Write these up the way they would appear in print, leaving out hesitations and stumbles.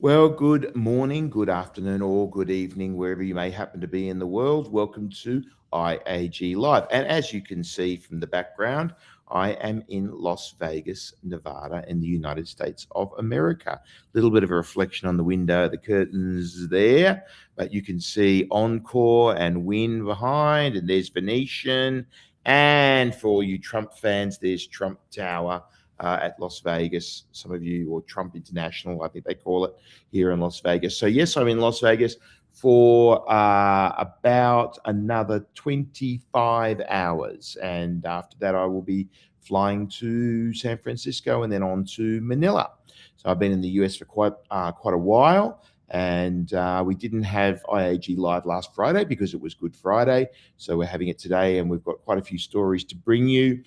Well, good morning, good afternoon, or good evening, wherever you may happen to be in the world. Welcome to IAG Live. And as you can see from the background, I am in Las Vegas, Nevada, in the United States of America. A little bit of a reflection on the window, the curtains there, but you can see Encore and Wynn behind, and there's Venetian. And for all you Trump fans, there's Trump Tower. At Las Vegas, some of you, or Trump International, I think they call it here in Las Vegas. So yes, I'm in Las Vegas for about another 25 hours. And after that, I will be flying to San Francisco and then on to Manila. So I've been in the US for quite a while. And we didn't have IAG Live last Friday because it was Good Friday. So we're having it today, and we've got quite a few stories to bring you.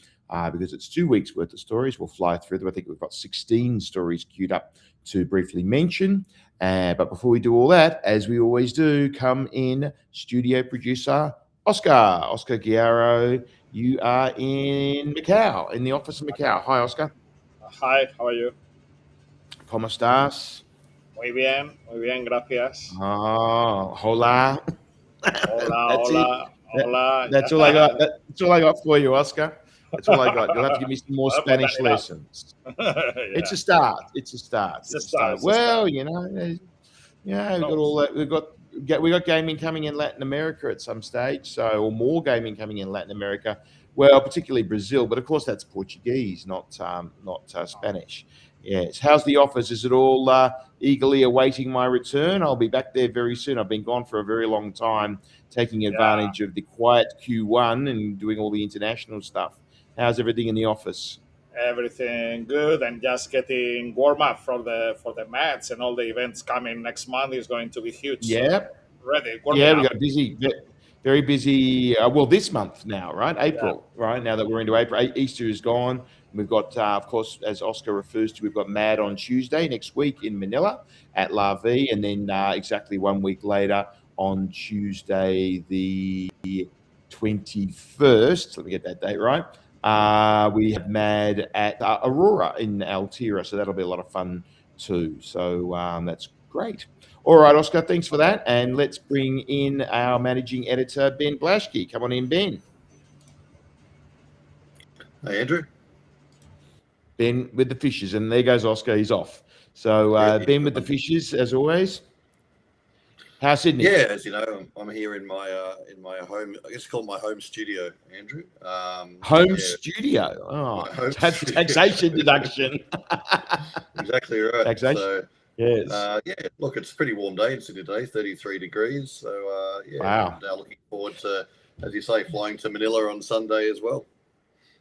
Because it's 2 weeks worth of stories. We'll fly through them. I think we've got 16 stories queued up to briefly mention. But before we do all that, as we always do, come in studio producer Oscar Guerrero. You are in Macau, in the office in Macau. Hi, Oscar. Hi, how are you? ¿Cómo estás? Muy bien, gracias. Oh, hola. Hola. That's all I got. That's all I got for you, Oscar. That's all I got. You'll have to give me some more Spanish lessons. Yeah. It's a start. Well, you know, we've got all that. We got gaming coming in Latin America at some stage, or more gaming coming in Latin America. Well, particularly Brazil, but of course that's Portuguese, not Spanish. Yes. How's the office? Is it all eagerly awaiting my return? I'll be back there very soon. I've been gone for a very long time, taking advantage of the quiet Q1 and doing all the international stuff. How's everything in the office? Everything good, and just getting warm up for the match and all the events coming next month is going to be huge. Yeah. So ready. We got busy, very busy. Well, this month now, right? April, right? Now that we're into April, Easter is gone. We've got, of course, as Oscar refers to, we've got MAD on Tuesday next week in Manila at LaVie, and then exactly 1 week later on Tuesday the 21st. Let me get that date right. We have MAD at Aurora in Altira, so that'll be a lot of fun too. So that's great. All right, Oscar, thanks for that. And let's bring in our managing editor, Ben Blaschke. Come on in, Ben. Hey, Andrew. Ben with the fishes, and there goes Oscar. He's off. So Ben with the fishes, as always. How's Sydney? Yeah, as you know, I'm here in my home. I guess call it my home studio, Andrew. Studio. Oh, taxation deduction. Exactly right. Taxation. So, yes. Look, it's a pretty warm day in Sydney today, 33 degrees. So wow. Now looking forward to, as you say, flying to Manila on Sunday as well.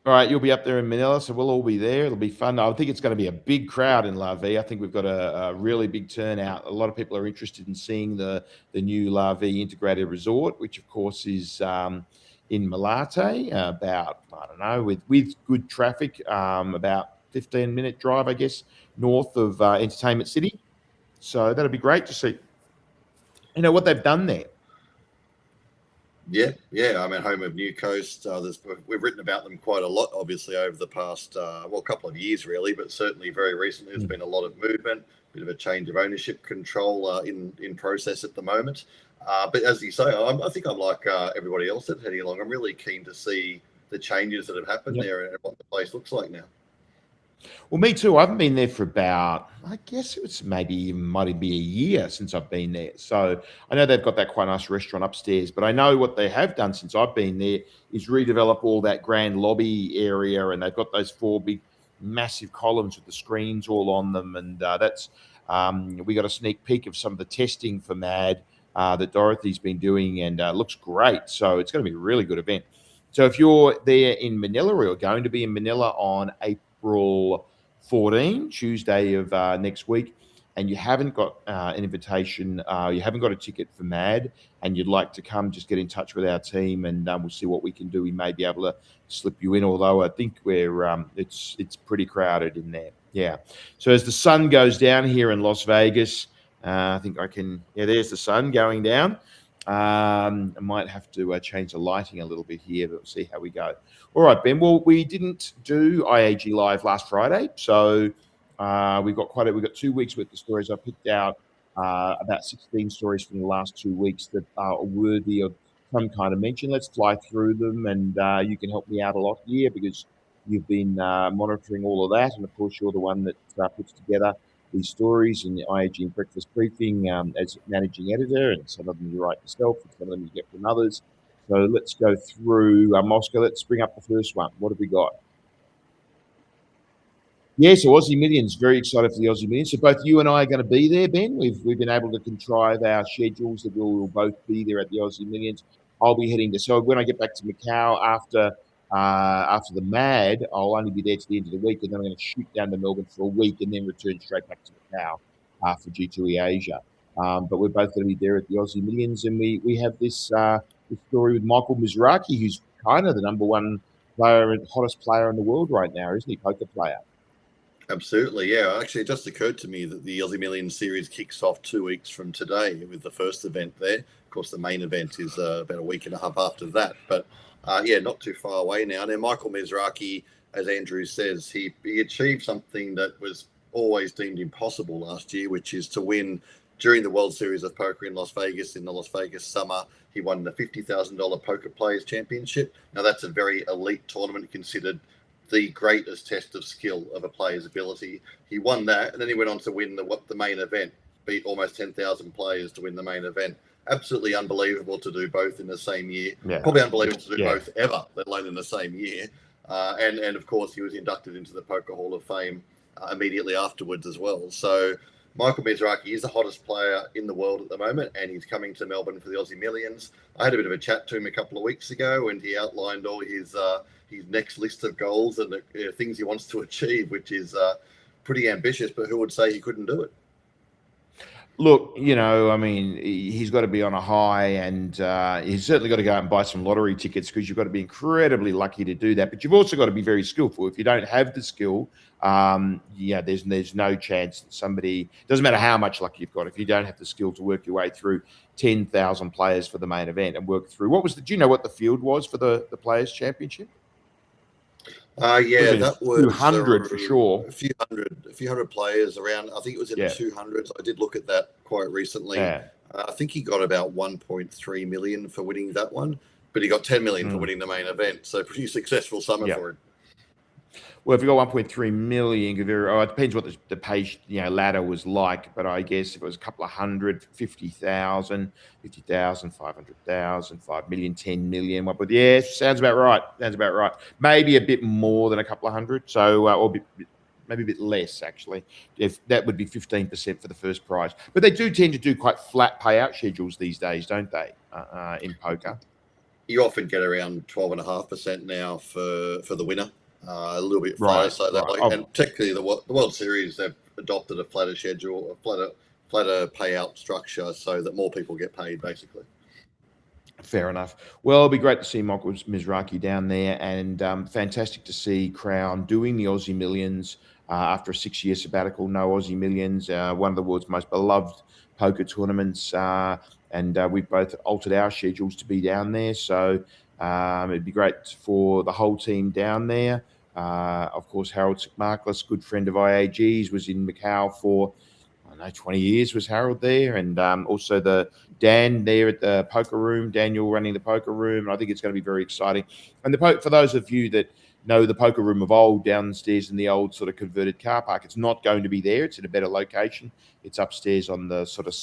All right, you'll be up there in Manila, so we'll all be there. It'll be fun. I think it's going to be a big crowd in LaVie. I think we've got a really big turnout. A lot of people are interested in seeing the new LaVie integrated resort, which of course is in Malate, about, I don't know, with good traffic, about 15-minute drive, I guess, north of Entertainment City. So that'll be great to see, what they've done there. Yeah. I mean, home of New Coast. We've written about them quite a lot, obviously, over the past, couple of years, really, but certainly very recently there's been a lot of movement, a bit of a change of ownership control in process at the moment. But as you say, I think I'm like everybody else that's heading along. I'm really keen to see the changes that have happened there and what the place looks like now. Well, me too. I haven't been there for about, I guess might be a year since I've been there. So I know they've got that quite nice restaurant upstairs, but I know what they have done since I've been there is redevelop all that grand lobby area, and they've got those 4 big, massive columns with the screens all on them. And that's we got a sneak peek of some of the testing for MAD that Dorothy's been doing, and looks great. So it's going to be a really good event. So if you're there in Manila, or you're going to be in Manila on April 14, Tuesday of next week, and you haven't got an invitation, you haven't got a ticket for MAD, and you'd like to come, just get in touch with our team, and we'll see what we can do. We may be able to slip you in, although I think it's pretty crowded in there. Yeah. So as the sun goes down here in Las Vegas, I think I can. Yeah, there's the sun going down. I might have to change the lighting a little bit here, but we'll see how we go. All right, Ben. Well, we didn't do IAG Live last Friday, so we've got 2 weeks worth of stories. I picked out about 16 stories from the last 2 weeks that are worthy of some kind of mention. Let's fly through them, and you can help me out a lot here because you've been monitoring all of that, and of course you're the one that puts together these stories in the IAG Breakfast Briefing as managing editor, and some of them you write yourself, and some of them you get from others. So let's go through Moscow. Let's bring up the first one. What have we got? Yeah, so Aussie Millions, very excited for the Aussie Millions. So both you and I are going to be there, Ben. We've been able to contrive our schedules that we'll both be there at the Aussie Millions. I'll be heading to, so when I get back to Macau after the MAD, I'll only be there to the end of the week, and then I'm going to shoot down to Melbourne for a week and then return straight back to Macau for G2E Asia. But we're both going to be there at the Aussie Millions, and we have this story with Michael Mizrachi, who's kind of the number one player and hottest player in the world right now, isn't he? Poker player. Absolutely, yeah. Actually, it just occurred to me that the Aussie Millions series kicks off 2 weeks from today with the first event there. Of course, the main event is about a week and a half after that. But yeah, not too far away now. Now, Michael Mizrachi, as Andrew says, he achieved something that was always deemed impossible last year, which is to win during the World Series of Poker in Las Vegas in the Las Vegas summer. He won the $50,000 Poker Players Championship. Now, that's a very elite tournament, considered the greatest test of skill of a player's ability. He won that, and then he went on to win the main event, beat almost 10,000 players to win the main event. Absolutely unbelievable to do both in the same year. Yeah. Probably unbelievable to do both ever, let alone in the same year. And of course, he was inducted into the Poker Hall of Fame immediately afterwards as well. So Michael Mizrachi is the hottest player in the world at the moment, and he's coming to Melbourne for the Aussie Millions. I had a bit of a chat to him a couple of weeks ago, and he outlined all his next list of goals and the things he wants to achieve, which is pretty ambitious, but who would say he couldn't do it? Look, I mean, he's got to be on a high, and he's certainly got to go out and buy some lottery tickets, because you've got to be incredibly lucky to do that. But you've also got to be very skillful. If you don't have the skill, there's no chance that somebody, doesn't matter how much luck you've got, if you don't have the skill to work your way through 10,000 players for the main event and work through. Do you know what the field was for the Players Championship? Yeah, that was 200 for sure. A few hundred players around. I think it was in the 200s. I did look at that quite recently. Yeah. I think he got about 1.3 million for winning that one, but he got 10 million for winning the main event. So pretty successful summer for him. Well, if you got 1.3 million, it depends what the page ladder was like. But I guess if it was a couple of hundred, 50,000, 500,000, 5 million, 10 million. But yeah, sounds about right. Maybe a bit more than a couple of hundred. So, maybe a bit less actually. If that would be 15% for the first prize. But they do tend to do quite flat payout schedules these days, don't they? In poker, you often get around 12.5% now for the winner. A little bit flatter, and technically the World Series, they've adopted a flatter schedule, a flatter payout structure, so that more people get paid, basically. Fair enough. Well, it'll be great to see Michael Mizrachi down there, and fantastic to see Crown doing the Aussie Millions after a 6-year sabbatical. No Aussie Millions, one of the world's most beloved poker tournaments, and we've both altered our schedules to be down there, so it'd be great for the whole team down there. Of course, Harold Sikmarklis, good friend of IAG's, was in Macau for 20 years was Harold there, and also the Dan there at the poker room, Daniel running the poker room. I think it's going to be very exciting. And for those of you that know the poker room of old, downstairs in the old sort of converted car park, it's not going to be there. It's in a better location. It's upstairs on the sort of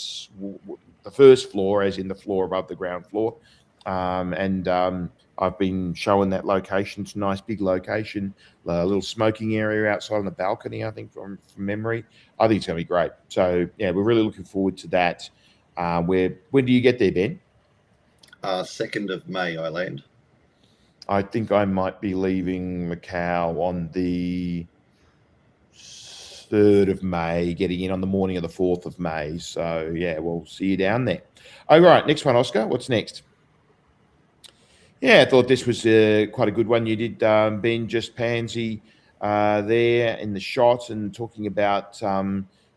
the first floor, as in the floor above the ground floor. I've been showing that location. It's a nice big location, a little smoking area outside on the balcony, I think, from memory. I think it's going to be great. So, yeah, we're really looking forward to that. When do you get there, Ben? 2nd of May, I land. I think I might be leaving Macau on the 3rd of May, getting in on the morning of the 4th of May. So, yeah, we'll see you down there. All right, next one, Oscar. What's next? Yeah, I thought this was quite a good one. You did, Ben, just Pansy there in the shot and talking about,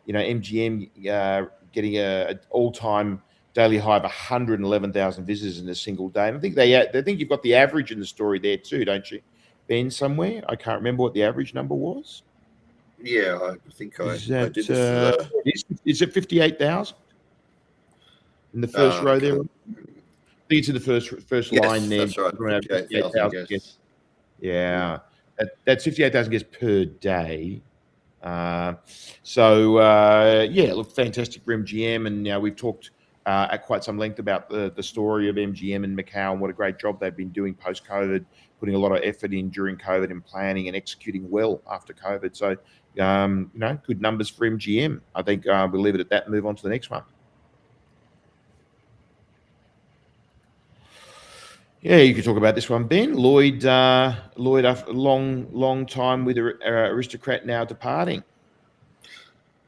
MGM getting an all-time daily high of 111,000 visitors in a single day. And I think you've got the average in the story there too, don't you, Ben, somewhere? I can't remember what the average number was. Yeah, I think I did this. Is it 58,000 in the first row there? I think it's in the first line there. That's right. 58,000 guests. Yeah, that's 58,000 guests per day. Look, fantastic for MGM, and we've talked at quite some length about the story of MGM and Macau and what a great job they've been doing post-COVID, putting a lot of effort in during COVID and planning and executing well after COVID. So, good numbers for MGM. I think we'll leave it at that and move on to the next one. Yeah, you could talk about this one, Ben. Lloyd, after a long time with Aristocrat, now departing.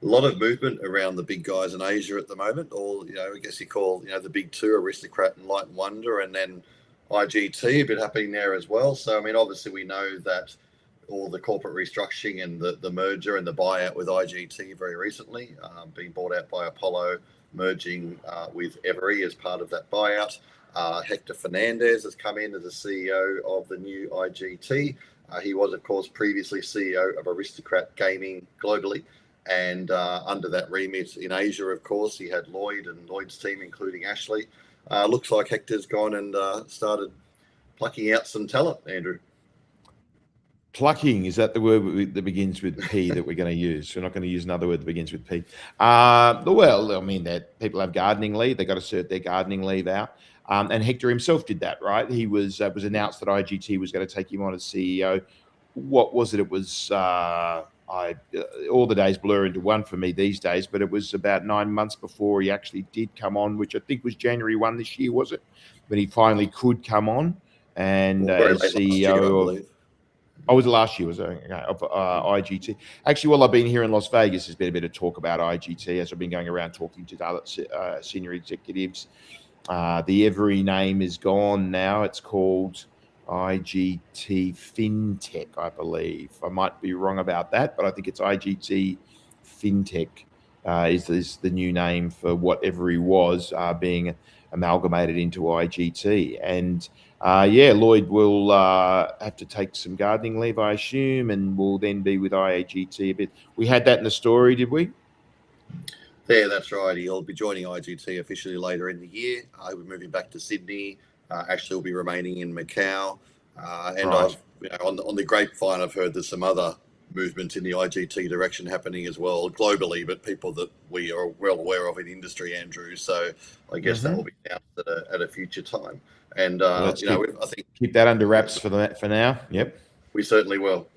A lot of movement around the big guys in Asia at the moment. All, I guess you call, the big two, Aristocrat and Light and Wonder, and then IGT, a bit happening there as well. So, I mean, obviously we know that all the corporate restructuring and the merger and the buyout with IGT very recently, being bought out by Apollo, merging with Every as part of that buyout. Hector Fernandez has come in as the CEO of the new IGT. He was, of course, previously CEO of Aristocrat Gaming globally. And under that remit in Asia, of course, he had Lloyd and Lloyd's team, including Ashley. Looks like Hector's gone and started plucking out some talent, Andrew. Plucking, is that the word that begins with P that we're going to use? We're not going to use another word that begins with P. Well, I mean, that people have gardening leave. They got to sort their gardening leave out. And Hector himself did that, right? He was announced that IGT was going to take him on as CEO. What was it? It was all the days blur into one for me these days, but it was about 9 months before he actually did come on, which I think was January 1 this year, was it? When he finally could come on and as CEO of. Oh, was it last year? Was it of IGT? Actually, while I've been here in Las Vegas, there's been a bit of talk about IGT as I've been going around talking to the other senior executives. The Every name is gone now. It's called IGT FinTech, I believe. I might be wrong about that, but I think it's IGT FinTech is the new name for what Every was being amalgamated into IGT. And Lloyd will have to take some gardening leave, I assume, and will then be with IAGT a bit. We had that in the story, did we? Yeah, that's right. He'll be joining IGT officially later in the year. He'll be moving back to Sydney. Ashley will be remaining in Macau. And right. On the grapevine, I've heard there's some other movement in the IGT direction happening as well globally, but people that we are well aware of in industry, Andrew. So I guess that will be announced at a future time. And I think keep that under wraps for now. Yep, we certainly will.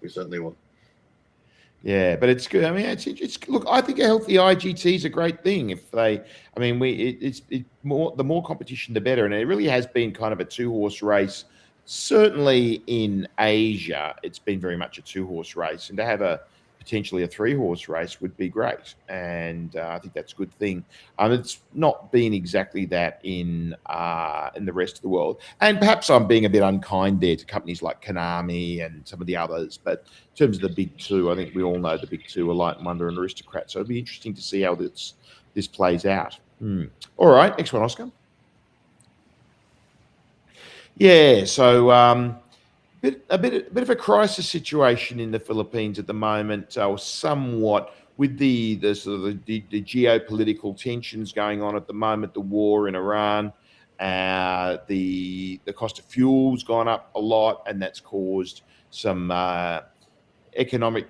Yeah, but it's good. I mean, it's look. I think a healthy IGT is a great thing. If they, I mean, it's more the more competition, the better. And it really has been kind of a 2-horse race. Certainly in Asia, it's been very much a 2-horse race, and to have potentially a 3-horse race would be great. And I think that's a good thing. It's not been exactly that in the rest of the world. And perhaps I'm being a bit unkind there to companies like Konami and some of the others. But in terms of the big two, I think we all know the big two are Light and Wonder and Aristocrat. So it'll be interesting to see how this plays out. All right, next one, Oscar. Yeah, so a bit of a crisis situation in the Philippines at the moment, or somewhat with the sort of the geopolitical tensions going on at the moment, the war in Iran, the cost of fuel's gone up a lot, and that's caused some economic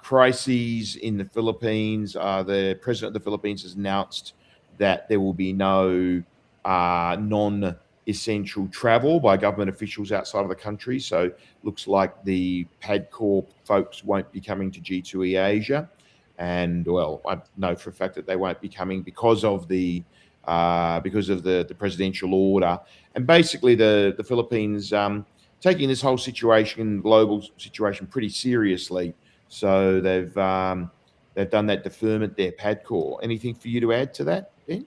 crises in the Philippines. The president of the Philippines has announced that there will be no non-essential travel by government officials outside of the country. So looks like the PAGCOR folks won't be coming to G2E Asia. And well, I know for a fact that they won't be coming because of the presidential order. And basically the Philippines taking this whole situation, global situation, pretty seriously. So they've they've done that deferment there, PAGCOR. Anything for you to add to that, Ben?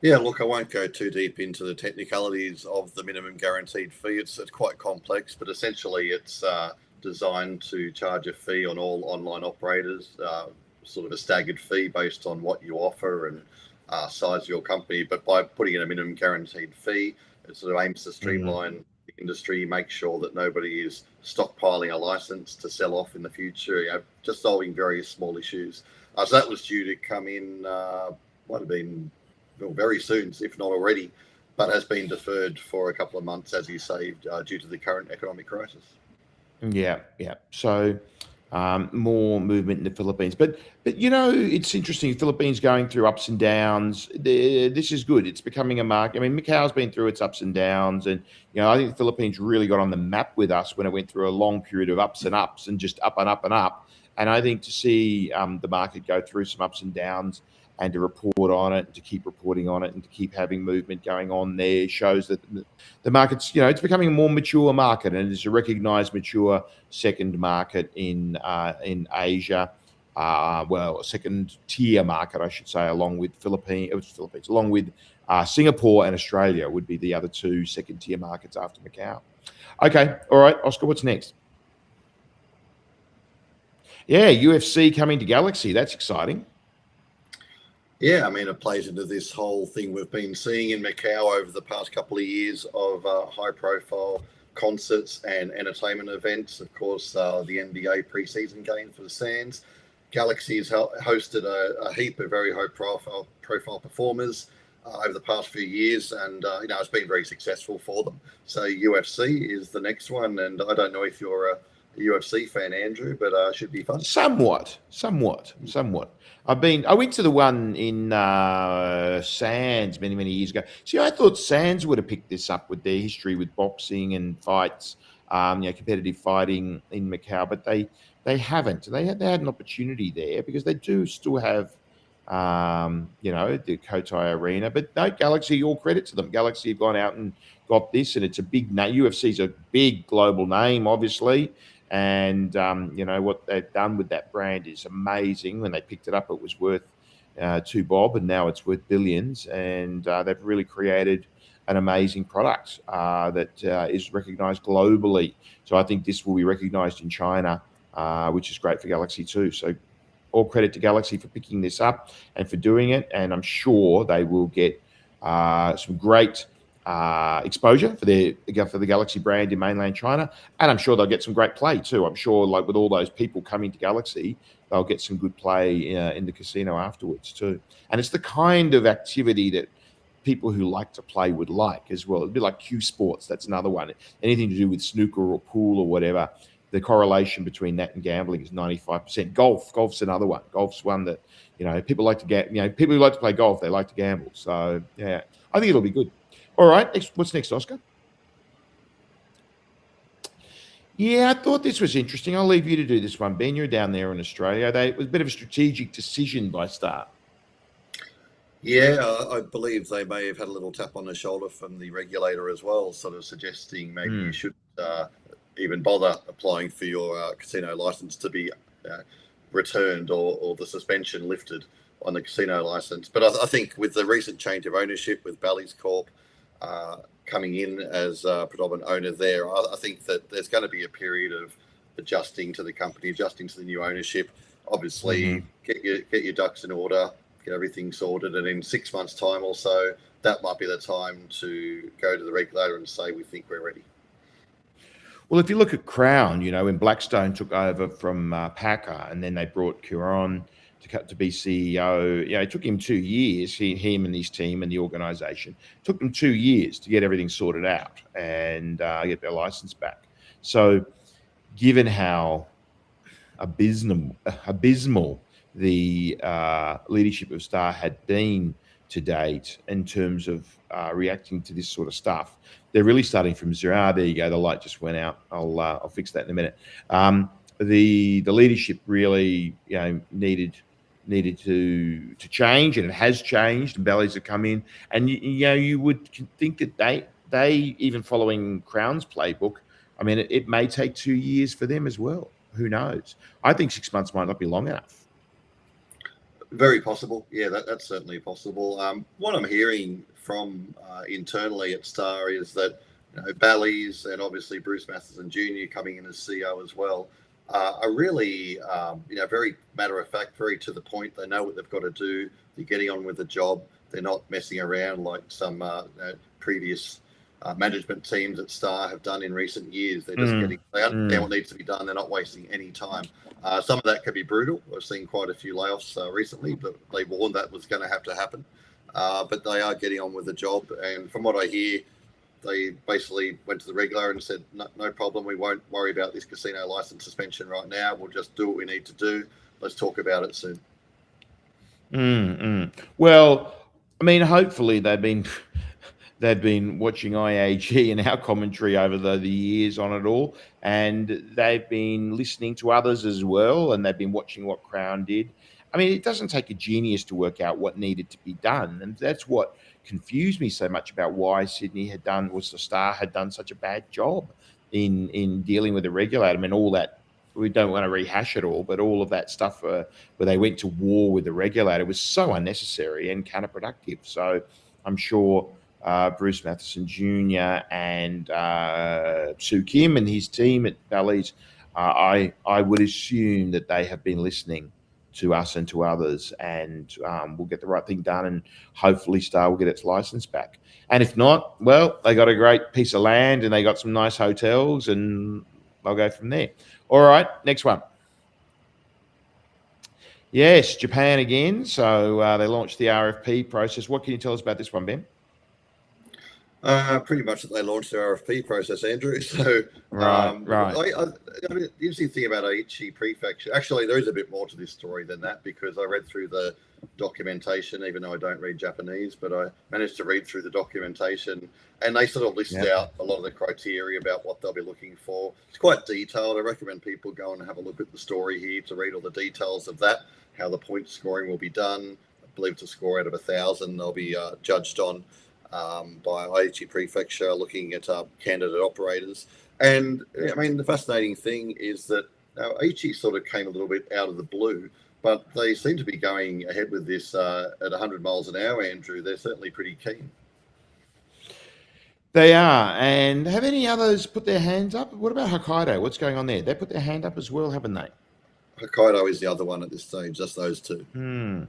Yeah, look, I won't go too deep into the technicalities of the minimum guaranteed fee. It's quite complex, but essentially it's designed to charge a fee on all online operators, sort of a staggered fee based on what you offer and size of your company. But by putting in a minimum guaranteed fee, it sort of aims to streamline the industry, make sure that nobody is stockpiling a license to sell off in the future, just solving various small issues. So that was due to come in, might have been very soon, if not already, but has been deferred for a couple of months, as you say, due to the current economic crisis. Yeah. So more movement in the Philippines, but it's interesting. The Philippines going through ups and downs. This is good. It's becoming a market. I mean, Macau's been through its ups and downs, and I think the Philippines really got on the map with us when it went through a long period of ups and ups and just up and up and up. And I think to see the market go through some ups and downs and to report on it, to keep reporting on it, and to keep having movement going on there shows that the market's, it's becoming a more mature market, and it's a recognised mature second market in Asia. A second tier market, I should say, along with Philippines, along with Singapore and Australia would be the other two second tier markets after Macau. Okay, all right, Oscar, what's next? Yeah, UFC coming to Galaxy. That's exciting. Yeah, I mean, it plays into this whole thing we've been seeing in Macau over the past couple of years of high-profile concerts and entertainment events. Of course, the NBA preseason game for the Sands. Galaxy has hosted a heap of very high-profile performers over the past few years, and it's been very successful for them. So UFC is the next one, and I don't know if you're a UFC fan, Andrew, but should be fun. Somewhat. I went to the one in Sands many years ago. See, I thought Sands would have picked this up with their history with boxing and fights, competitive fighting in Macau, but they haven't. They had an opportunity there because they do still have, the Cotai Arena. But no, Galaxy, all credit to them. Galaxy have gone out and got this, and it's a big name. UFC's a big global name, obviously. And, what they've done with that brand is amazing. When they picked it up, it was worth 2 bob, and now it's worth billions. And they've really created an amazing product that is recognised globally. So I think this will be recognised in China, which is great for Galaxy too. So all credit to Galaxy for picking this up and for doing it. And I'm sure they will get some great exposure for the Galaxy brand in mainland China, and I'm sure they'll get some great play too. I'm sure, like with all those people coming to Galaxy, they'll get some good play in the casino afterwards too. And it's the kind of activity that people who like to play would like as well. It'd be like Q Sports. That's another one. Anything to do with snooker or pool or whatever. The correlation between that and gambling is 95%. Golf's another one. Golf's one that people like to get. People who like to play golf, they like to gamble. So yeah, I think it'll be good. All right, what's next, Oscar? Yeah, I thought this was interesting. I'll leave you to do this one, Ben. You're down there in Australia. It was a bit of a strategic decision by Star. Yeah, I believe they may have had a little tap on the shoulder from the regulator as well, sort of suggesting maybe you should even bother applying for your casino license to be returned or the suspension lifted on the casino license. But I think with the recent change of ownership with Bally's Corp coming in as a predominant owner there, I think that there's going to be a period of adjusting to the company, adjusting to the new ownership. Obviously, get your ducks in order, get everything sorted, and in 6 months' time or so, that might be the time to go to the regulator and say, we think we're ready. Well, if you look at Crown, when Blackstone took over from PAGCOR, and then they brought Curon to be CEO, it took him 2 years, him and his team and the organisation, took them 2 years to get everything sorted out and get their license back. So given how abysmal the leadership of Star had been to date in terms of reacting to this sort of stuff, they're really starting from zero. There you go. The light just went out. I'll fix that in a minute. The leadership really needed to change, and it has changed. And Bally's have come in, and you would think that they even following Crown's playbook. I mean, it may take 2 years for them as well. Who knows? I think 6 months might not be long enough. Very possible. Yeah, that's certainly possible. What I'm hearing from internally at Star is that Bally's and obviously Bruce Matheson Jr. coming in as CEO as well are really very matter of fact, very to the point. They know what they've got to do. They're getting on with the job. They're not messing around like some previous management teams at Star have done in recent years. They're just they understand what needs to be done. They're not wasting any time. Some of that can be brutal. We've seen quite a few layoffs recently, but they warned that was going to have to happen. But they are getting on with the job. And from what I hear, they basically went to the regulator and said, no problem. We won't worry about this casino license suspension right now. We'll just do what we need to do. Let's talk about it soon. Well, I mean, hopefully they've been watching IAG and our commentary over the years on it all, and they've been listening to others as well, and they've been watching what Crown did. I mean, it doesn't take a genius to work out what needed to be done, and that's what confused me so much about why the Star had done such a bad job in dealing with the regulator. I mean, all that, we don't want to rehash it all, but all of that stuff where they went to war with the regulator was so unnecessary and counterproductive. So I'm sure Bruce Matheson Jr. and Sue Kim and his team at Bally's, I would assume that they have been listening to us and to others, and we'll get the right thing done, and hopefully Star will get its license back. And if not, well, they got a great piece of land and they got some nice hotels, and they'll go from there. All right, next one. Yes, Japan again. So they launched the RFP process. What can you tell us about this one, Ben? Pretty much that they launched the RFP process, Andrew. So, right. I mean, the interesting thing about Aichi prefecture, actually, there is a bit more to this story than that, because I read through the documentation, even though I don't read Japanese, but I managed to read through the documentation, and they sort of list out a lot of the criteria about what they'll be looking for. It's quite detailed. I recommend people go and have a look at the story here to read all the details of that, how the point scoring will be done. I believe it's a score out of 1,000 they'll be judged on. By Aichi prefecture, looking at candidate operators. And I mean, the fascinating thing is that Aichi sort of came a little bit out of the blue, but they seem to be going ahead with this at 100 miles an hour, Andrew. They're certainly pretty keen. They are. And have any others put their hands up? What about Hokkaido? What's going on there? They put their hand up as well, haven't they? Hokkaido is the other one at this stage, just those two.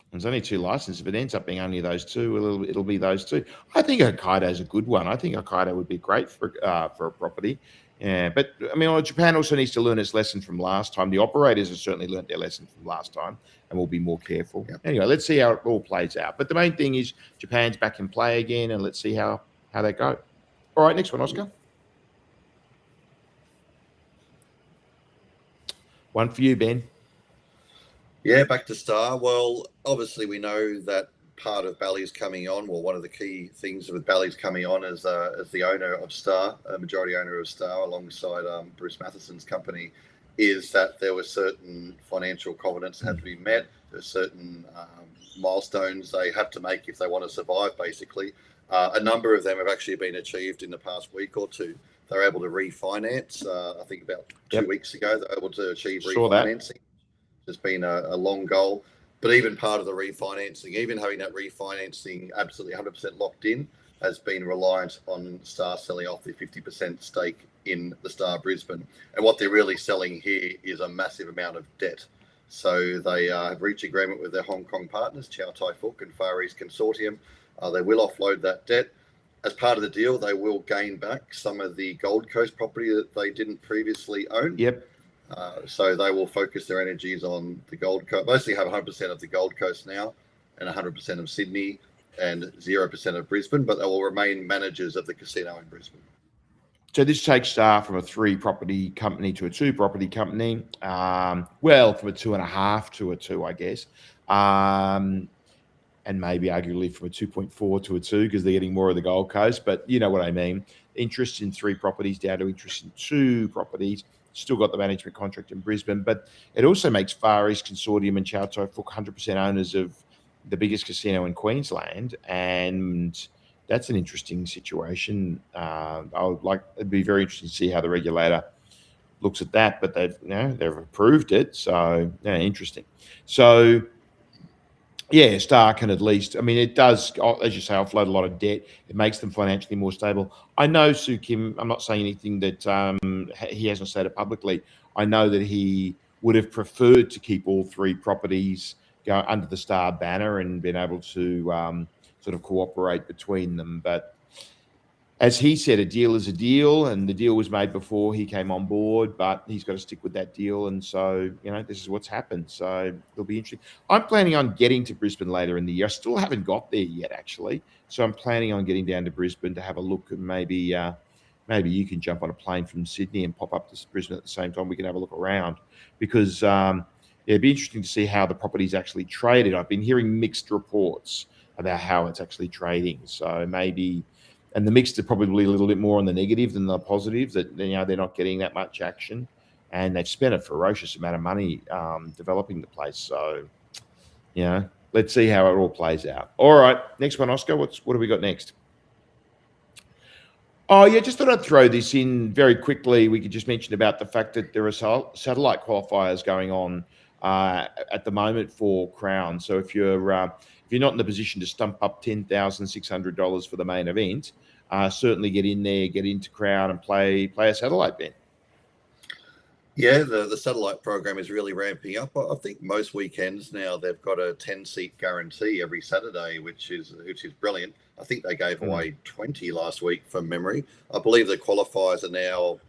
There's only 2 licenses. If it ends up being only those 2, it'll be those 2. I think Hokkaido is a good one. I think Hokkaido would be great for a property. Yeah, but I mean, Japan also needs to learn its lesson from last time. The operators have certainly learned their lesson from last time, and will be more careful. Yep. Anyway, let's see how it all plays out. But the main thing is Japan's back in play again, and let's see how they go. All right, next one, Oscar. One for you, Ben. Yeah, back to Star. Well, obviously we know that part of Bally's coming on. Well, one of the key things with Bally's coming on as the owner of Star, a majority owner of Star, alongside Bruce Matheson's company, is that there were certain financial covenants that had to be met. There's certain milestones they have to make if they want to survive, basically. A number of them have actually been achieved in the past week or two. They're able to refinance. I think about 2 weeks ago, they're able to achieve refinancing. It's been a long goal, but even part of the refinancing, even having that refinancing absolutely 100% locked in, has been reliant on Star selling off their 50% stake in the Star Brisbane. And what they're really selling here is a massive amount of debt. So they have reached agreement with their Hong Kong partners, Chow Tai Fook and Far East Consortium. They will offload that debt. As part of the deal, they will gain back some of the Gold Coast property that they didn't previously own. Yep. So they will focus their energies on the Gold Coast. Mostly have 100% of the Gold Coast now, and 100% of Sydney, and 0% of Brisbane, but they will remain managers of the casino in Brisbane. So this takes Star from a 3-property company to a 2-property company. Well, from a 2.5 to a 2, I guess. And maybe arguably from a 2.4 to a 2, because they're getting more of the Gold Coast. But you know what I mean. Interest in 3 properties down to interest in 2 properties. Still got the management contract in Brisbane, but it also makes Far East Consortium and Chow Tai Fook 100% owners of the biggest casino in Queensland, and that's an interesting situation. It'd be very interesting to see how the regulator looks at that, but they've approved it, so interesting. So Yeah, Star can at least. I mean, it does, as you say, offload a lot of debt. It makes them financially more stable. I know Sue Kim. I'm not saying anything that he hasn't said it publicly. I know that he would have preferred to keep all three properties go under the Star banner and been able to sort of cooperate between them. But as he said, a deal is a deal, and the deal was made before he came on board, but he's got to stick with that deal. And so, this is what's happened. So it'll be interesting. I'm planning on getting to Brisbane later in the year. I still haven't got there yet, actually. So I'm planning on getting down to Brisbane to have a look, and maybe you can jump on a plane from Sydney and pop up to Brisbane at the same time. We can have a look around because it'd be interesting to see how the property's actually traded. I've been hearing mixed reports about how it's actually trading. So maybe. And the mixed are probably a little bit more on the negative than the positive, that they're not getting that much action, and they've spent a ferocious amount of money developing the place. So, let's see how it all plays out. All right, next one, Oscar. What have we got next? Oh yeah, just thought I'd throw this in very quickly. We could just mention about the fact that there are satellite qualifiers going on at the moment for Crown. So if you're not in the position to stump up $10,600 for the main event, certainly get in there, get into Crown, and play a satellite bet. Yeah, the satellite program is really ramping up. I think most weekends now they've got a 10-seat guarantee every Saturday, which is brilliant. I think they gave away 20 last week from memory. I believe the qualifiers are now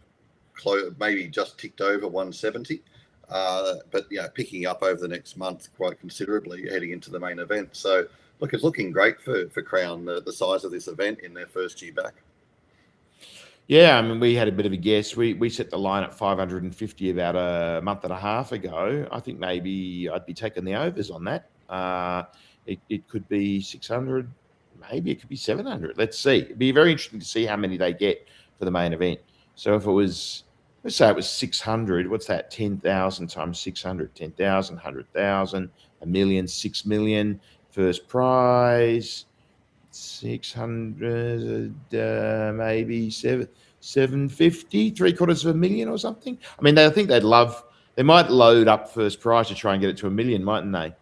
maybe just ticked over 170. But picking up over the next month quite considerably heading into the main event. So look, it's looking great for Crown, the size of this event in their first year back. Yeah, I mean, we had a bit of a guess. We set the line at 550 about a month and a half ago. I think maybe I'd be taking the overs on that. It could be 600, maybe it could be 700. Let's see. It'd be very interesting to see how many they get for the main event. So if it was, let's say it was 600, what's that? 10,000 times 600, 10,000, 100,000, a million, 6 million, first prize. 600, maybe 750, $750,000 or something. I mean, I think they might load up first prize to try and get it to $1 million, mightn't they?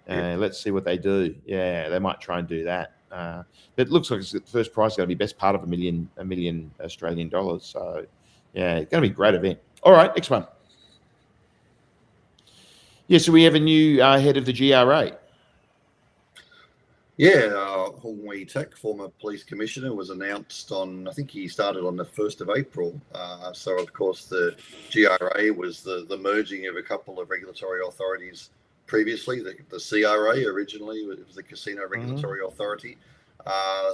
Let's see what they do. Yeah, they might try and do that. But it looks like the first prize is going to be best part of $1 million Australian dollars. So, yeah, it's going to be a great event. All right, next one. Yeah, so we have a new head of the GRA. Yeah, Hoong Wee Teck, former police commissioner, was announced on, I think he started on the 1st of April. So, of course, the GRA was the merging of a couple of regulatory authorities previously. The CRA originally was the Casino Regulatory Authority.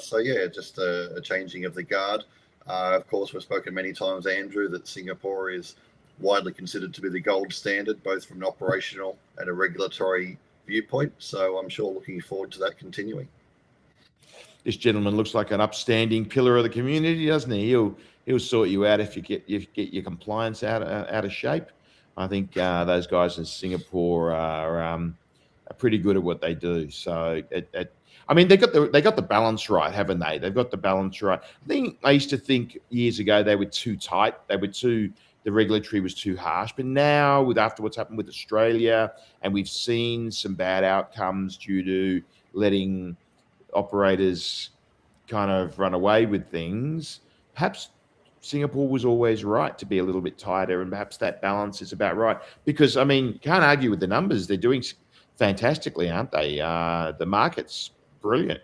So, yeah, just a changing of the guard. Of course, we've spoken many times, Andrew, that Singapore is widely considered to be the gold standard, both from an operational and a regulatory viewpoint. So I'm sure looking forward to that continuing. This gentleman looks like an upstanding pillar of the community, doesn't he? He'll sort you out if you get your compliance out of shape. I think those guys in Singapore are pretty good at what they do. So I mean, they got the balance right, haven't they? They've got the balance right. I used to think years ago they were too tight. The regulatory was too harsh. But now, after what's happened with Australia, and we've seen some bad outcomes due to letting operators kind of run away with things, perhaps Singapore was always right to be a little bit tighter, and perhaps that balance is about right. Because, I mean, can't argue with the numbers. They're doing fantastically, aren't they? The market's brilliant.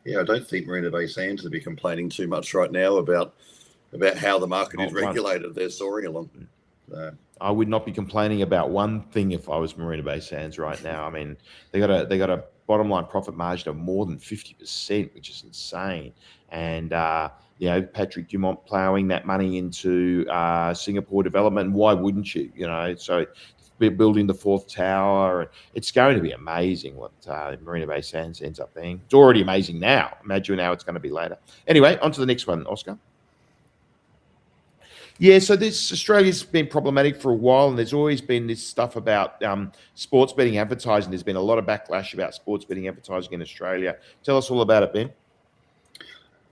Yeah, I don't think Marina Bay Sands would be complaining too much right now about how the market is regulated. They're soaring along. I would not be complaining about one thing if I was Marina Bay Sands right now. I mean, they got a bottom line profit margin of more than 50%, which is insane. And Patrick Dumont ploughing that money into Singapore development. Why wouldn't you? So we're building the fourth tower. It's going to be amazing what Marina Bay Sands ends up being. It's already amazing now. Imagine how it's going to be later. Anyway, on to the next one, Oscar. Yeah, so Australia's been problematic for a while, and there's always been this stuff about sports betting advertising. There's been a lot of backlash about sports betting advertising in Australia. Tell us all about it, Ben.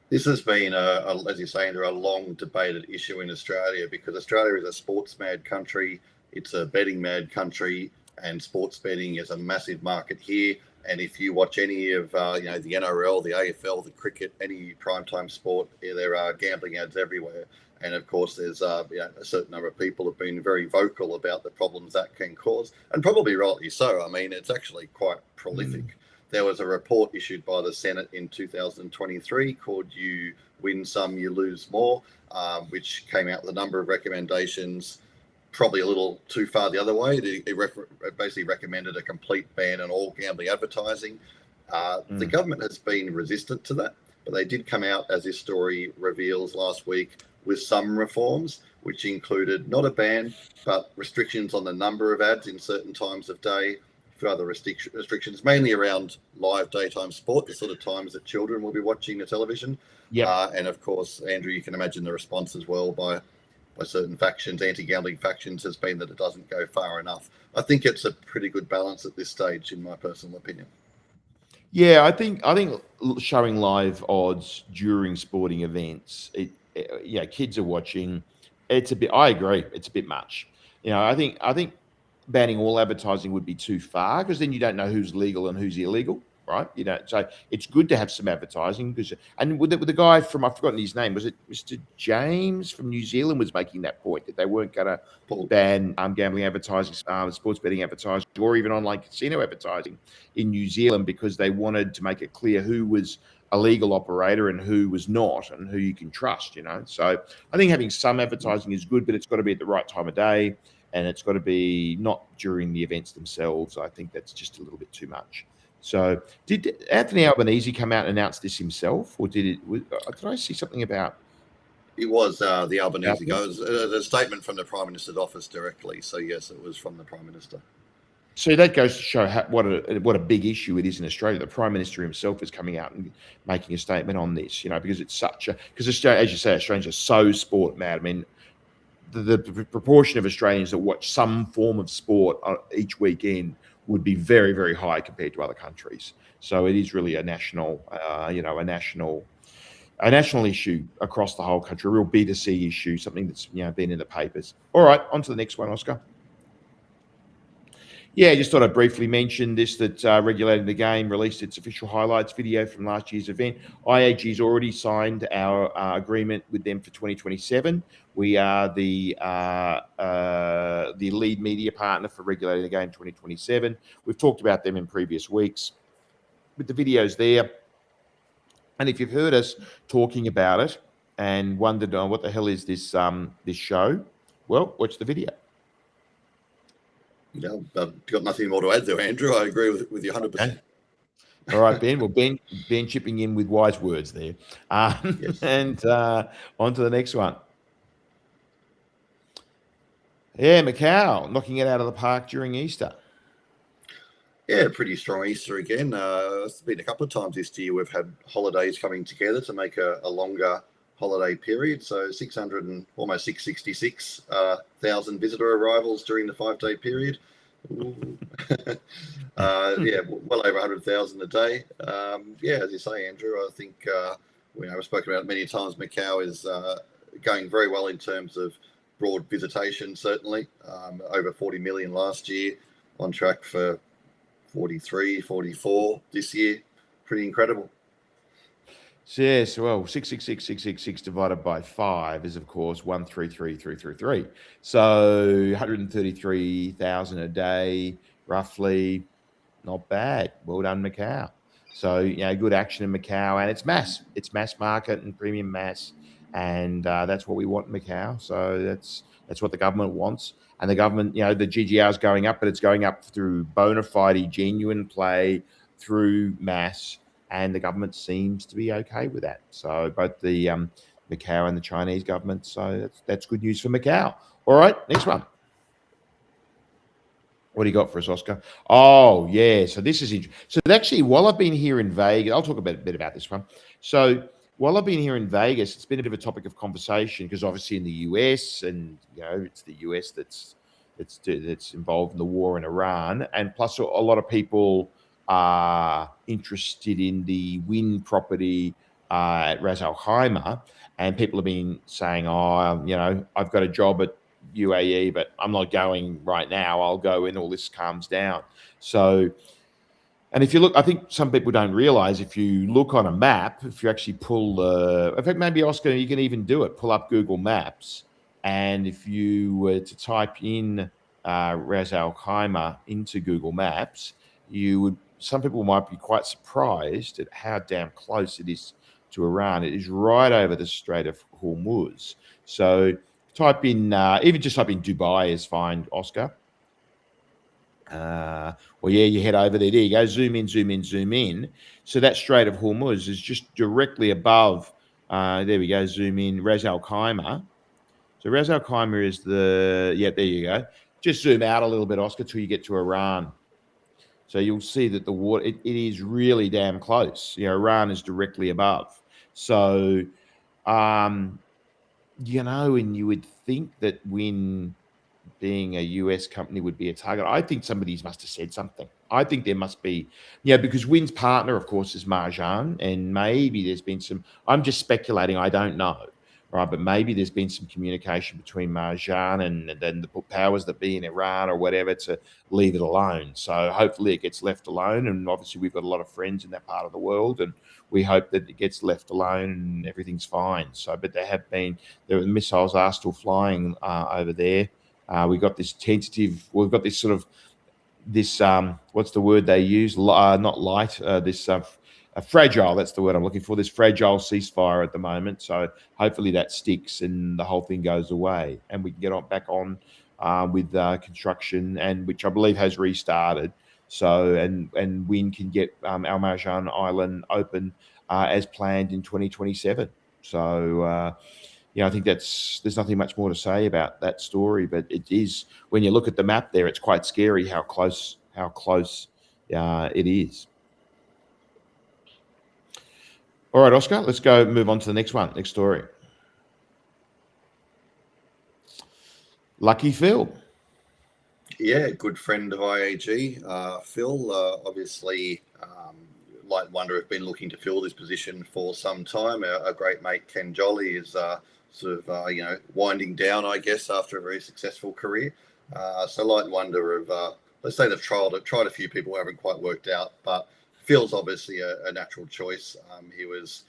This has been, as you say, a long debated issue in Australia, because Australia is a sports mad country. It's a betting mad country. and sports betting is a massive market here. And if you watch any of the NRL, the AFL, the cricket, any primetime sport, there are gambling ads everywhere. And of course, there's a certain number of people have been very vocal about the problems that can cause, and probably rightly so. I mean, it's actually quite prolific. There was a report issued by the Senate in 2023 called "You Win Some, You Lose More," which came out with a number of recommendations, probably a little too far the other way. It basically recommended a complete ban on all gambling advertising. The government has been resistant to that, but they did come out, as this story reveals last week, with some reforms, which included not a ban, but restrictions on the number of ads in certain times of day, further restrictions, mainly around live daytime sport, the sort of times that children will be watching the television. And of course, Andrew, you can imagine the response as well by certain factions, anti-gambling factions, has been that it doesn't go far enough. I think it's a pretty good balance at this stage, in my personal opinion. Yeah, I think showing live odds during sporting events, kids are watching. It's a bit. I agree. It's a bit much. I think banning all advertising would be too far, because then you don't know who's legal and who's illegal, right? So it's good to have some advertising, because with the guy from, I've forgotten his name, was it Mr. James from New Zealand, was making that point that they weren't going to ban gambling advertising, sports betting advertising, or even online casino advertising in New Zealand, because they wanted to make it clear who was a legal operator and who was not, and who you can trust. So I think having some advertising is good, but it's got to be at the right time of day. And it's got to be not during the events themselves. I think that's just a little bit too much. So, did Anthony Albanese come out and announce this himself, or did I see something about? It was the Albanese guy. It was a statement from the Prime Minister's office directly. So yes, it was from the Prime Minister. So that goes to show what a big issue it is in Australia. The Prime Minister himself is coming out and making a statement on this. because it's because Australia, as you say, Australians are so sport mad. I mean, the proportion of Australians that watch some form of sport each weekend would be very, very high compared to other countries. So it is really a national, a national issue across the whole country, a real B2C issue, something that's been in the papers. All right, on to the next one, Oscar. Yeah, just thought I'd briefly mention this, that Regulating the Game released its official highlights video from last year's event. IAG has already signed our agreement with them for 2027. We are the lead media partner for Regulating the Game 2027. We've talked about them in previous weeks with the videos there. And if you've heard us talking about it and wondered, what the hell is this this show? Well, watch the video. No, I've got nothing more to add there, Andrew. I agree with you 100%. Okay. All right, Ben. Well, Ben chipping in with wise words there. Yes. And on to the next one. Yeah, Macau knocking it out of the park during Easter. Yeah, pretty strong Easter again. It's been a couple of times this year we've had holidays coming together to make a longer holiday period. So 600 and almost 666,000 visitor arrivals during the 5-day period. Well over 100,000 a day. As you say, Andrew, I think we've spoken about it many times. Macau is going very well in terms of broad visitation, certainly. Over 40 million last year, on track for 43, 44 this year. Pretty incredible. So yes, well, 666,666 divided by 5 is, of course, 133,333. So 133,000 a day, roughly. Not bad. Well done, Macau. So, good action in Macau, and it's mass. It's mass market and premium mass, and that's what we want in Macau. So that's what the government wants. And the government, the GGR is going up, but it's going up through bona fide, genuine play, through mass. And the government seems to be okay with that. So both the Macau and the Chinese government. So that's good news for Macau. All right, next one. What do you got for us, Oscar? Oh, yeah. So this is interesting. So actually, while I've been here in Vegas, I'll talk a bit about this one. So while I've been here in Vegas, it's been a bit of a topic of conversation, because obviously in the US, and it's the US that's involved in the war in Iran, and plus a lot of people are interested in the wind property at Ras Al Khaimah, and people have been saying, I've got a job at UAE, but I'm not going right now. I'll go when all this calms down. So, and if you look, I think some people don't realize, if you look on a map, if you actually pull in fact, maybe Oscar, you can even do it, pull up Google Maps. And if you were to type in Ras Al Khaimah into Google Maps, some people might be quite surprised at how damn close it is to Iran. It is right over the Strait of Hormuz. So type in, even just type in Dubai is fine, Oscar. Well, yeah, you head over there. There you go. Zoom in, zoom in, zoom in. So that Strait of Hormuz is just directly above. There we go. Zoom in. Ras Al Khaimah. So Ras Al Khaimah is there you go. Just zoom out a little bit, Oscar, till you get to Iran. So you'll see that the water, it is really damn close. Iran is directly above. So, and you would think that when being a US company would be a target, I think somebody must have said something. I think there must be, because Wynn's partner, of course, is Marjan, and maybe there's been some, I'm just speculating, I don't know, right? But maybe there's been some communication between Marjan and the powers that be in Iran or whatever to leave it alone. So hopefully it gets left alone. And obviously we've got a lot of friends in that part of the world, and we hope that it gets left alone and everything's fine. So, but the missiles are still flying over there. We've got this sort of what's the word they use? Not light, fragile, that's the word I'm looking for, this fragile ceasefire at the moment. So hopefully that sticks and the whole thing goes away and we can get back on with construction, and which I believe has restarted. So, and Wynn can get Al Marjan Island open as planned in 2027. So, I think there's nothing much more to say about that story, but it is, when you look at the map there, it's quite scary how close it is. All right, Oscar, let's move on to the next story. Lucky Phil. Yeah, good friend of IAG. Phil, obviously, Light & Wonder have been looking to fill this position for some time. Our great mate Ken Jolly is winding down, I guess, after a very successful career. So Light & Wonder have, let's say they've tried a few people who haven't quite worked out, but Phil's obviously a natural choice. He was,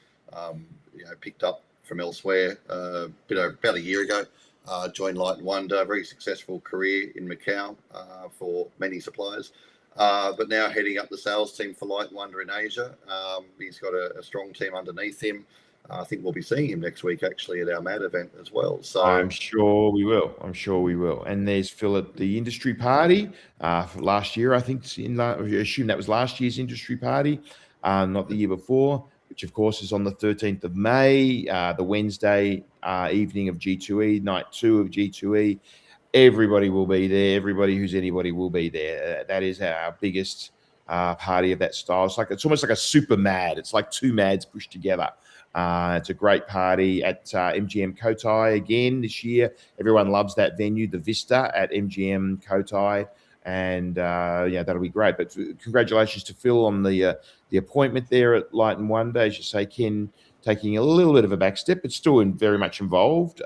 picked up from elsewhere about a year ago. Joined Light & Wonder, very successful career in Macau for many suppliers. But now heading up the sales team for Light & Wonder in Asia. He's got a strong team underneath him. I think we'll be seeing him next week, actually, at our MAD event as well. So I'm sure we will. And there's Phil at the industry party for last year. I think I assume that was last year's industry party, not the year before, which of course is on the 13th of May, the Wednesday evening of G2E, night 2 of G2E. Everybody will be there. Everybody who's anybody will be there. That is our biggest party of that style. It's almost like a super MAD. It's like two MADs pushed together. It's a great party at MGM Cotai again this year. Everyone loves that venue, the Vista at MGM Cotai, and that'll be great. But congratulations to Phil on the appointment there at Light & Wonder. As you say, Ken taking a little bit of a back step, but still very much involved.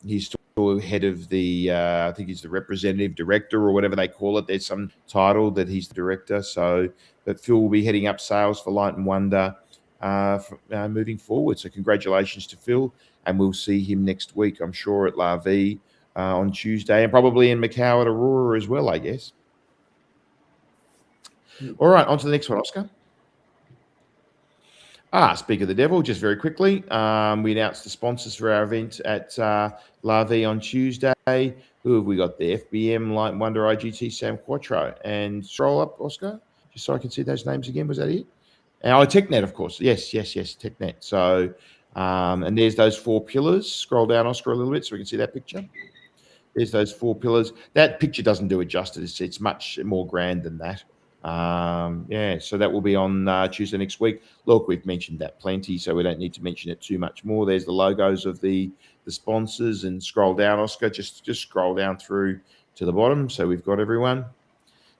He's still head of the, I think he's the representative director or whatever they call it. There's some title that he's the director. So, but Phil will be heading up sales for Light & Wonder moving forward. So congratulations to Phil, and we'll see him next week, I'm sure, at LaVie on Tuesday, and probably in Macau at Aurora as well, I guess. All right, on to the next one, Oscar. Speak of the devil, just very quickly, we announced the sponsors for our event at LaVie on Tuesday. Who have we got there? FBM, Light & Wonder, IGT, Sam Quattro. And scroll up, Oscar, just so I can see those names again. Was that it? TechNet, of course. Yes, TechNet. So, and there's those four pillars. Scroll down, Oscar, a little bit so we can see that picture. There's those four pillars. That picture doesn't do it justice. It's much more grand than that. So that will be on Tuesday next week. Look, we've mentioned that plenty, so we don't need to mention it too much more. There's the logos of the sponsors, and scroll down, Oscar. Just scroll down through to the bottom. So we've got everyone.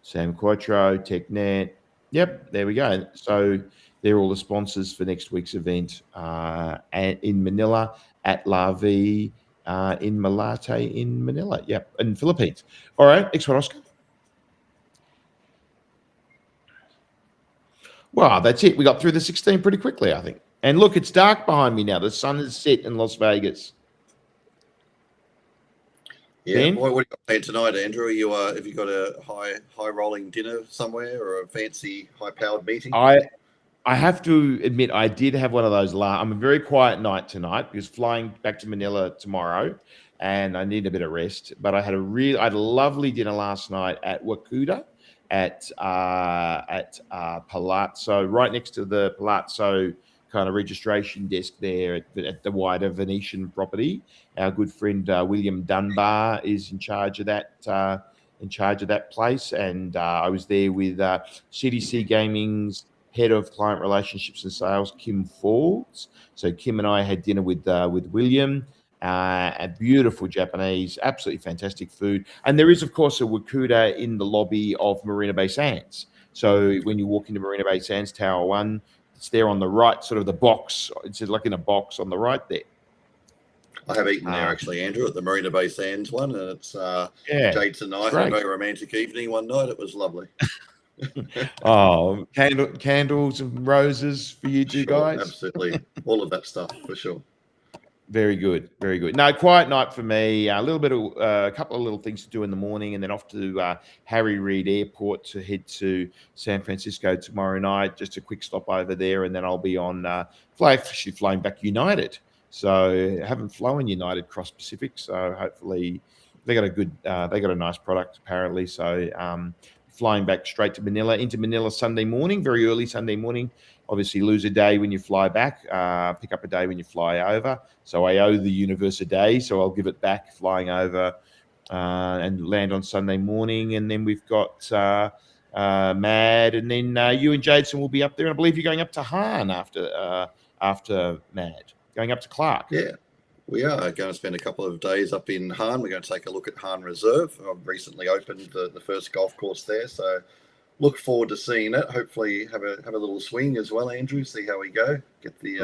Sam Quattro, TechNet. Yep, there we go. So they're all the sponsors for next week's event in Manila at LaVie. in Malate in Manila. Yep, in Philippines. All right, next one, Oscar. Well, that's it. We got through the 16 pretty quickly, I think. And look, it's dark behind me now. The sun is set in Las Vegas. Yeah. Ben? What are you playing tonight, Andrew? Are you have you got a high rolling dinner somewhere or a fancy high powered meeting? I have to admit, I did have one of those. I'm a very quiet night tonight because flying back to Manila tomorrow, and I need a bit of rest. But I had a lovely dinner last night at Wakuda, at Palazzo, right next to the Palazzo kind of registration desk there at the wider Venetian property. Our good friend William Dunbar is in charge of that. Place, and I was there with CDC Gaming's head of client relationships and sales, Kim Forbes. So Kim and I had dinner with William. A beautiful Japanese, absolutely fantastic food. And there is, of course, a Wakuda in the lobby of Marina Bay Sands. So when you walk into Marina Bay Sands Tower 1, it's there on the right, sort of the box. It's like in a box on the right there. I have eaten there actually, Andrew, at the Marina Bay Sands one, and it's Jade's and I had a very romantic evening one night. It was lovely. Oh, candles and roses for you two guys. Absolutely, all of that stuff for sure. Very good, very good. No, quiet night for me. A little bit of a couple of little things to do in the morning, and then off to Harry Reid Airport to head to San Francisco tomorrow night. Just a quick stop over there, and then I'll be on flying back United. So I haven't flown United cross Pacific, so hopefully they got a nice product apparently. So flying back straight to Manila, into Manila Sunday morning, very early Sunday morning. Obviously lose a day when you fly back, pick up a day when you fly over. So I owe the universe a day, so I'll give it back flying over and land on Sunday morning. And then we've got Mad, and then you and Jason will be up there. And I believe you're going up to Han after Mad, going up to Clark. Yeah, we are going to spend a couple of days up in Han. We're going to take a look at Han Reserve. I've recently opened the first golf course there, so look forward to seeing it. Hopefully have a little swing as well, Andrew, see how we go. Get the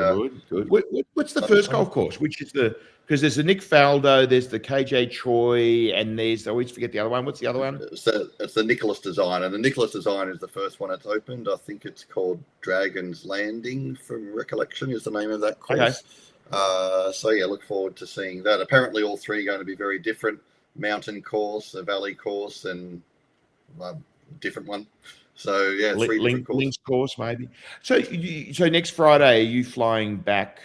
good. What's the first golf course? Which is because there's the Nick Faldo, there's the KJ Choi, and there's, I always forget the other one. What's the other one? It's the Nicholas Design, and the Nicholas Design is the first one that's opened. I think it's called Dragon's Landing, from recollection, is the name of that course. Okay. So yeah, look forward to seeing that. Apparently all three are going to be very different. Mountain course, a valley course, and different one. So yeah, three different courses. Links course maybe. So next Friday, are you flying back?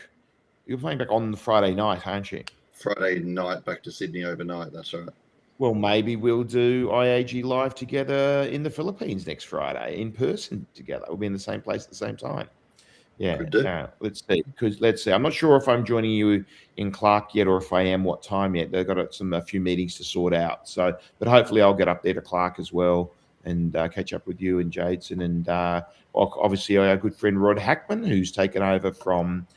You're flying back on the Friday night, aren't you? Friday night back to Sydney overnight. That's right. Well, maybe we'll do IAG live together in the Philippines next Friday in person together. We'll be in the same place at the same time. Yeah, let's see. I'm not sure if I'm joining you in Clark yet, or if I am, what time yet. They've got a few meetings to sort out. So, but hopefully I'll get up there to Clark as well and catch up with you and Jadeson, and obviously our good friend Rod Hackman, who's taken over from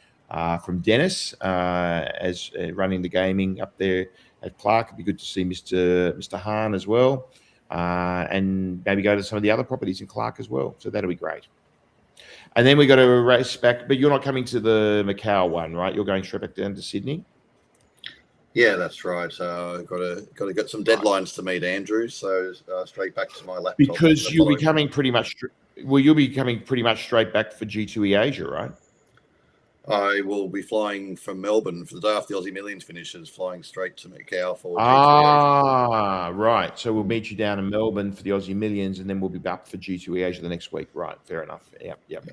Dennis as running the gaming up there at Clark. It'd be good to see Mr. Hahn as well, and maybe go to some of the other properties in Clark as well. So that'll be great. And then we got to race back, but you're not coming to the Macau one, right? You're going straight back down to Sydney. Yeah, that's right. I've got to get some deadlines to meet, Andrew. So straight back to my laptop. Because you'll be coming pretty much. Well, you'll be coming pretty much straight back for G2E Asia, right? I will be flying from Melbourne for the day after the Aussie Millions finishes, flying straight to Macau for G2E Asia. Right. So we'll meet you down in Melbourne for the Aussie Millions, and then we'll be back for G2E Asia the next week. Right. Fair enough. Yep.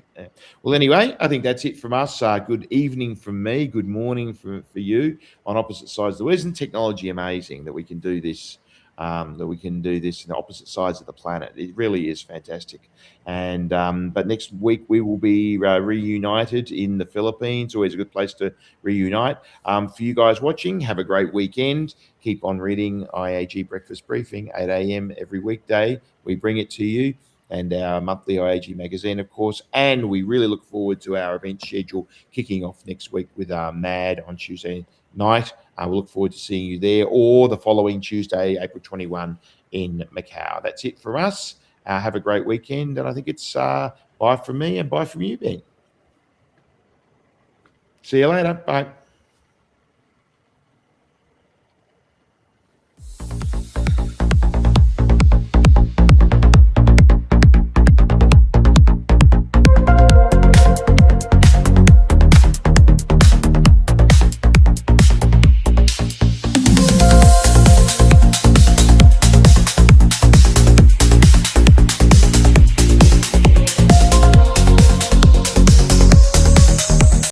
Well, anyway, I think that's it from us. Good evening from me. Good morning for you on opposite sides of the world. Isn't technology amazing that we can do this? That we can do this in the opposite sides of the planet. It really is fantastic. And but next week we will be reunited in the Philippines. Always a good place to reunite. For you guys watching, have a great weekend. Keep on reading IAG Breakfast Briefing, 8 a.m. every weekday. We bring it to you, and our monthly IAG magazine, of course. And we really look forward to our event schedule kicking off next week with MAD on Tuesday night. We'll look forward to seeing you there, or the following Tuesday, April 21 in Macau. That's it for us. Have a great weekend. And I think it's bye from me and bye from you, Ben. See you later. Bye.